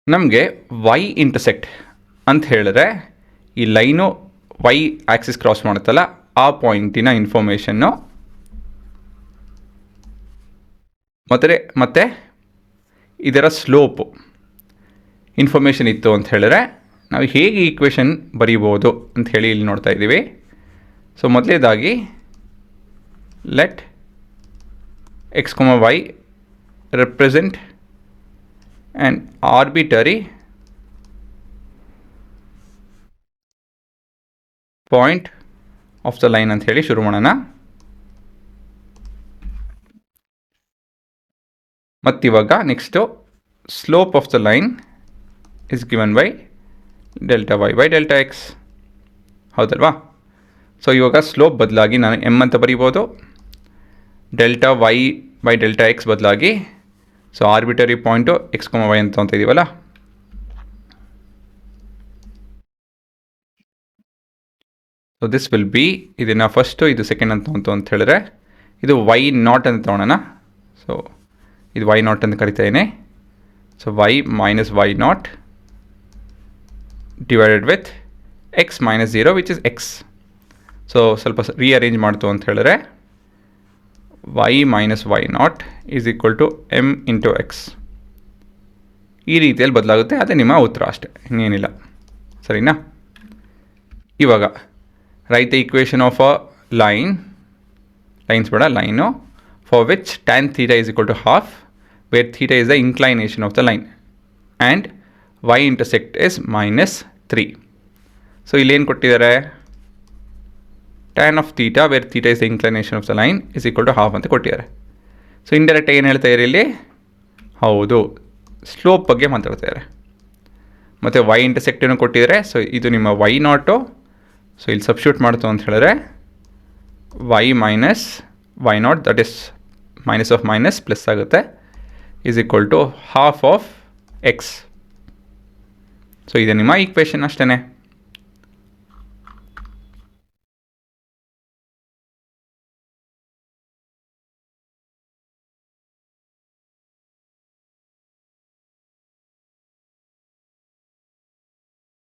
ನಮಗೆ Y intersect ಅಂತ ಹೇಳಿದ್ರೆ ಈ ಲೈನು ವೈ ಆ್ಯಕ್ಸಿಸ್ ಕ್ರಾಸ್ ಮಾಡುತ್ತಲ್ಲ ಆ ಪಾಯಿಂಟಿನ ಇನ್ಫಾರ್ಮೇಷನ್ನು ಮತ್ತು ಇದರ ಸ್ಲೋಪು ಇನ್ಫಾರ್ಮೇಷನ್ ಇತ್ತು ಅಂತ ಹೇಳಿದ್ರೆ ನಾವು ಹೇಗೆ ಈಕ್ವೇಷನ್ ಬರೀಬೋದು ಅಂತ ಹೇಳಿ ಇಲ್ಲಿ ನೋಡ್ತಾ ಇದ್ದೀವಿ. ಸೊ ಮೊದಲನೇದಾಗಿ let x y represent an arbitrary point of the line ಅಂತ ಹೇಳಿ ಶುರು ಮಾಡೋಣ. ಮತ್ತಿವಾಗ next slope of the line is given by delta y by delta x, ಹೌದಲ್ವಾ? ಸೊ ಇವಾಗ ಸ್ಲೋಪ್ ಬದಲಾಗಿ ನಾನು ಎಮ್ ಅಂತ ಬರೀಬೋದು, delta y by delta x ಬದಲಾಗಿ so arbitrary point x y ಅಂತ ಇದ್ದೀವಲ್ಲ. ಸೊ ದಿಸ್ ವಿಲ್ ಬಿ, ಇದನ್ನು ಫಸ್ಟು ಇದು ಸೆಕೆಂಡ್ ಅಂತ ಹೇಳಿದ್ರೆ ಇದು ವೈ ನಾಟ್ ಅಂತ ತೊಗೊಳೋಣ. ಸೊ ಇದು ವೈ ನಾಟ್ ಅಂತ ಕರಿತಾ ಇದ್ದೀನಿ. So y minus y naught divided with x minus 0 which is x. So ಸ್ವಲ್ಪ ರೀಅರೇಂಜ್ ಮಾಡ್ತು ಅಂತ ಹೇಳಿದ್ರೆ y minus y naught is equal to m into x. ಈ ರೀತಿಯಲ್ಲಿ ಬದಲಾಗುತ್ತೆ, ಅದೇ ನಿಮ್ಮ ಉತ್ತರ ಅಷ್ಟೇ, ಇನ್ನೇನಿಲ್ಲ. ಸರಿನಾ? ಇವಾಗ right the equation of a lines ಬೇಡ, line for which tan theta is equal to half, where theta is the inclination of the line and y intersect is -3. So ಇಲ್ಲೇನು ಕೊಟ್ಟಿದ್ದಾರೆ? tan of theta where theta is the inclination of the line is equal to half ಅಂತ ಕೊಟ್ಟಿದ್ದಾರೆ. So indirect ಏನು ಹೇಳ್ತಾ ಇದ್ದಾರೆ ಇಲ್ಲಿ? ಹೌದು, slope ಬಗ್ಗೆ ಮಾತಾಡ್ತಾ ಇದ್ದಾರೆ. ಮತ್ತು ವೈ ಇಂಟರ್ಸೆಕ್ಟನ್ನು ಕೊಟ್ಟಿದ್ದಾರೆ. ಸೊ ಇದು ನಿಮ್ಮ ವೈ ನಾಟು. ಸೊ ಇಲ್ಲಿ ಸಬ್ಸ್ಟಿಟ್ಯೂಟ್ ಮಾಡ್ತು ಅಂತ ಹೇಳಿದ್ರೆ y minus y nought, that is minus of minus plus ಆಗುತ್ತೆ, is equal to half of x. So ಇದು ನಿಮ್ಮ ಈಕ್ವೇಷನ್ ಅಷ್ಟೇ.